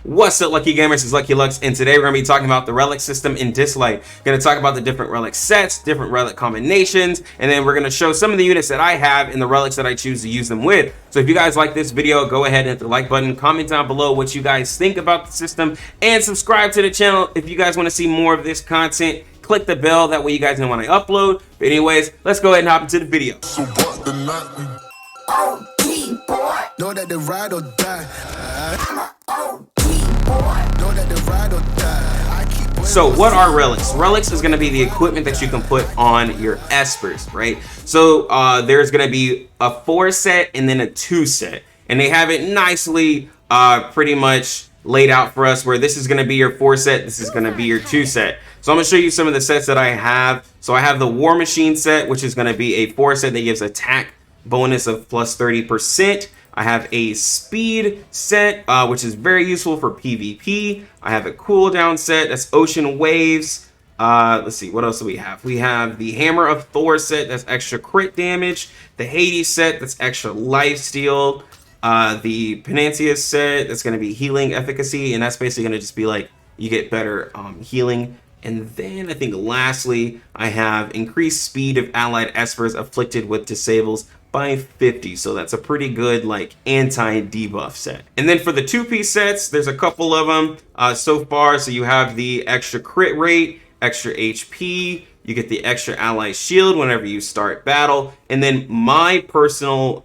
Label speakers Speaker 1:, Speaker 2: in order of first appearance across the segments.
Speaker 1: What's up, Lucky Gamers? It's Lucky Lux, and today we're going to be talking about the relic system in Dislyte. Going to talk about the different relic sets, different relic combinations, and then we're going to show some of the units that I have and the relics that I choose to use them with. So if you guys like this video, go ahead and hit the like button, comment down below what you guys think about the system, and subscribe to the channel if you guys want to see more of this content. Click the bell, that way you guys know when I upload. But anyways, let's go ahead and hop into the video.
Speaker 2: So what the night? Know that the ride or die.
Speaker 1: So what are relics? Relics is going to be the equipment that you can put on your espers, right? So there's going to be a 4 set and then a 2 set, and they have it nicely pretty much laid out for us, where this is going to be your 4 set, this is going to be your 2 set. So I'm going to show you some of the sets that I have. So I have the War Machine set, which is going to be a 4 set that gives attack bonus of plus 30%. I have a speed set, which is very useful for PvP. I have a cooldown set, that's Ocean Waves. Let's see, what else do we have? We have the Hammer of Thor set, that's extra crit damage. The Hades set, that's extra lifesteal. The Panacea set, that's going to be healing efficacy, and that's basically going to just be like, you get better healing. And then I think lastly, I have increased speed of allied espers afflicted with disables by 50. So that's a pretty good like anti-debuff set. And then for the 2-piece sets, there's a couple of them so far. So you have the extra crit rate, extra HP, you get the extra ally shield whenever you start battle. And then my personal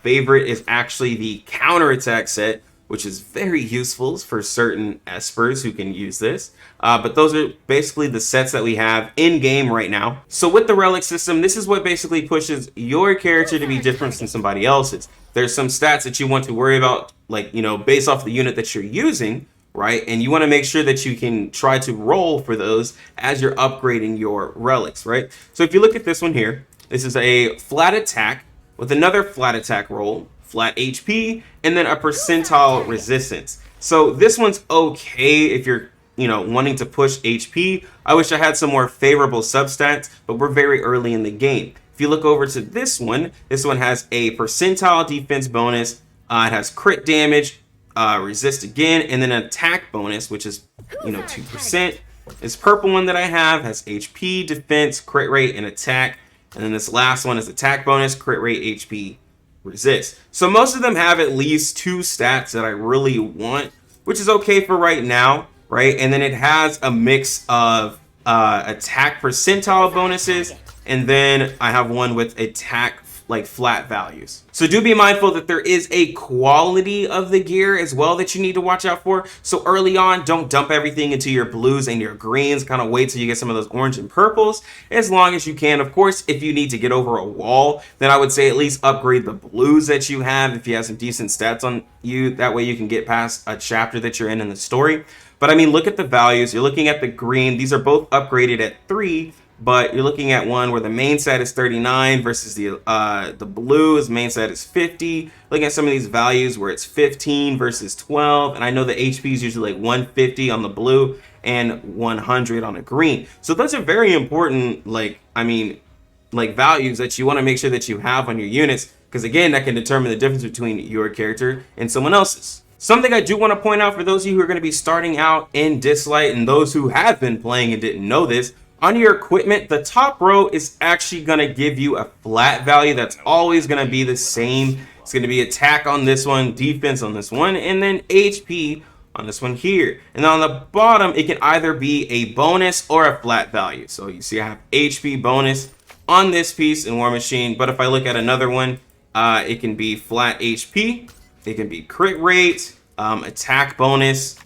Speaker 1: favorite is actually the counterattack set, which is very useful for certain espers who can use this. But those are basically the sets that we have in game right now. So with the relic system, this is what basically pushes your character to be different than somebody else's. There's some stats that you want to worry about, like, you know, based off the unit that you're using, right? And you want to make sure that you can try to roll for those as you're upgrading your relics, right? So if you look at this one here, this is a flat attack with another flat attack roll, flat HP, and then a percentile resistance. So this one's okay if you're, you know, wanting to push HP. I wish I had some more favorable substats, but we're very early in the game. If you look over to this one has a percentile defense bonus. It has crit damage, resist again, and then an attack bonus, which is, you know, 2%. This purple one that I have has HP, defense, crit rate, and attack. And then this last one is attack bonus, crit rate, HP, resist. So most of them have at least 2 stats that I really want, which is okay for right now, right? And then it has a mix of attack percentile bonuses, and then I have one with attack like flat values. So do be mindful that there is a quality of the gear as well that you need to watch out for. So early on, don't dump everything into your blues and your greens. Kind of wait till you get some of those orange and purples as long as you can. Of course, if you need to get over a wall, then I would say at least upgrade the blues that you have if you have some decent stats on you. That way you can get past a chapter that you're in the story. But I mean, look at the values. You're looking at the green. These are both upgraded at 3. But you're looking at one where the main set is 39 versus the blue's main set is 50. Looking at some of these values where it's 15 versus 12. And I know the HP is usually like 150 on the blue and 100 on the green. So those are very important, like, I mean, like values that you want to make sure that you have on your units. Because again, that can determine the difference between your character and someone else's. Something I do want to point out for those of you who are going to be starting out in Dislyte and those who have been playing and didn't know this, on your equipment, the top row is actually going to give you a flat value that's always going to be the same. It's going to be attack on this one, defense on this one, and then HP on this one here. And on the bottom, it can either be a bonus or a flat value. So you see I have HP bonus on this piece in War Machine, but if I look at another one, it can be flat HP, it can be crit rate, attack bonus.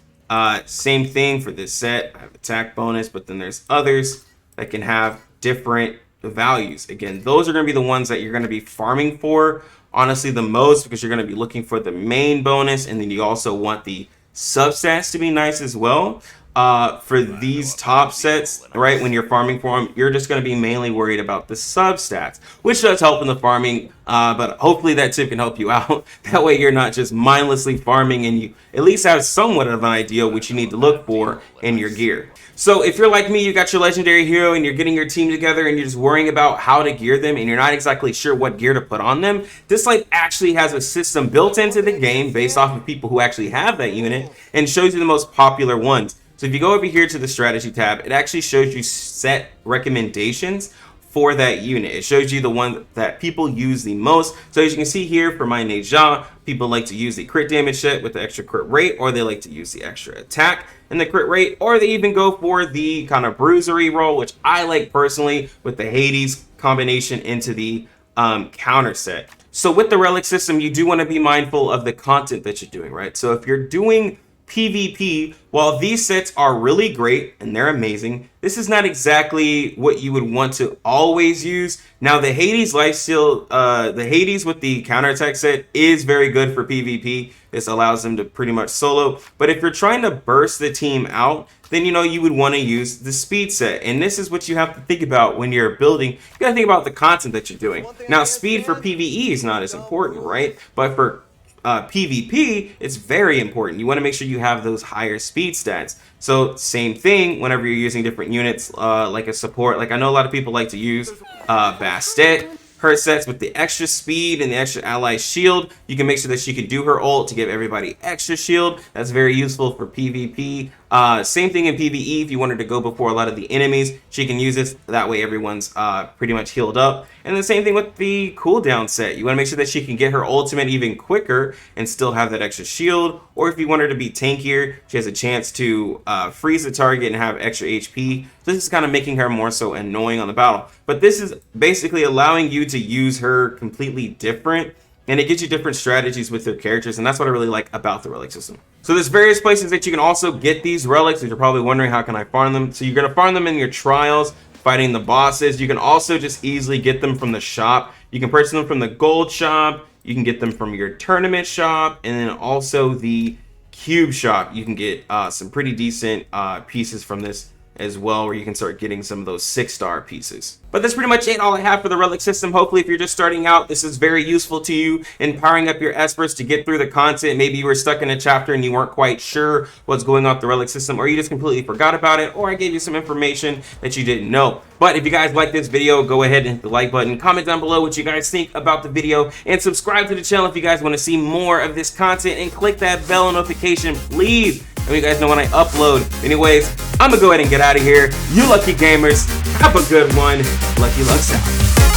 Speaker 1: Same thing for this set. I have attack bonus, but then there's others that can have different values. Again, those are going to be the ones that you're going to be farming for, honestly, the most, because you're going to be looking for the main bonus, and then you also want the substats to be nice as well. for these top sets, right, when you're farming for them, you're just going to be mainly worried about the substats, which does help in the farming, but hopefully that tip can help you out. That way you're not just mindlessly farming and you at least have somewhat of an idea what you need to look for in your gear. So if you're like me, you got your legendary hero and you're getting your team together and you're just worrying about how to gear them and you're not exactly sure what gear to put on them, Dislyte actually has a system built into the game based off of people who actually have that unit and shows you the most popular ones. So if you go over here to the strategy tab, it actually shows you set recommendations for that unit. It shows you the one that people use the most. So as you can see here for my Neja, people like to use the crit damage set with the extra crit rate, or they like to use the extra attack and the crit rate, or they even go for the kind of bruisery roll, which I like personally with the Hades combination into the counter set. So with the relic system, you do want to be mindful of the content that you're doing, right? So if you're doing PvP, while these sets are really great and they're amazing, this is not exactly what you would want to always use. Now the Hades lifesteal, the Hades with the counterattack set is very good for PvP. This allows them to pretty much solo, but if you're trying to burst the team out, then you would want to use the speed set. And this is what you have to think about when you're building. You gotta think about the content that you're doing. Now speed for PvE is not as important, right? But for PvP, it's very important. You want to make sure you have those higher speed stats. So same thing whenever you're using different units, like a support. Like I know a lot of people like to use Bastet. Her sets with the extra speed and the extra ally shield. You can make sure that she can do her ult to give everybody extra shield. That's very useful for PvP. Same thing in PvE. If you wanted to go before a lot of the enemies, she can use this. That way everyone's pretty much healed up. And the same thing with the cooldown set. You want to make sure that she can get her ultimate even quicker and still have that extra shield. Or if you want her to be tankier, she has a chance to freeze the target and have extra HP. So this is kind of making her more so annoying on the battle. But this is basically allowing you to use her completely different, and it gives you different strategies with your characters, and that's what I really like about the relic system. So there's various places that you can also get these relics, and you're probably wondering how can I farm them. So you're going to farm them in your trials, fighting the bosses. You can also just easily get them from the shop. You can purchase them from the gold shop, you can get them from your tournament shop, and then also the cube shop. You can get some pretty decent pieces from this as well, where you can start getting some of those 6-star pieces. But that's pretty much all I have for the relic system. Hopefully if you're just starting out, this is very useful to you in powering up your espers to get through the content. Maybe you were stuck in a chapter and you weren't quite sure what's going on with the relic system, or you just completely forgot about it, or I gave you some information that you didn't know. But if you guys like this video, go ahead and hit the like button, comment down below what you guys think about the video, and subscribe to the channel if you guys want to see more of this content, and click that bell notification, please. And you guys know when I upload. Anyways, I'm gonna go ahead and get out of here. You lucky gamers, have a good one. Lucky Lucks out.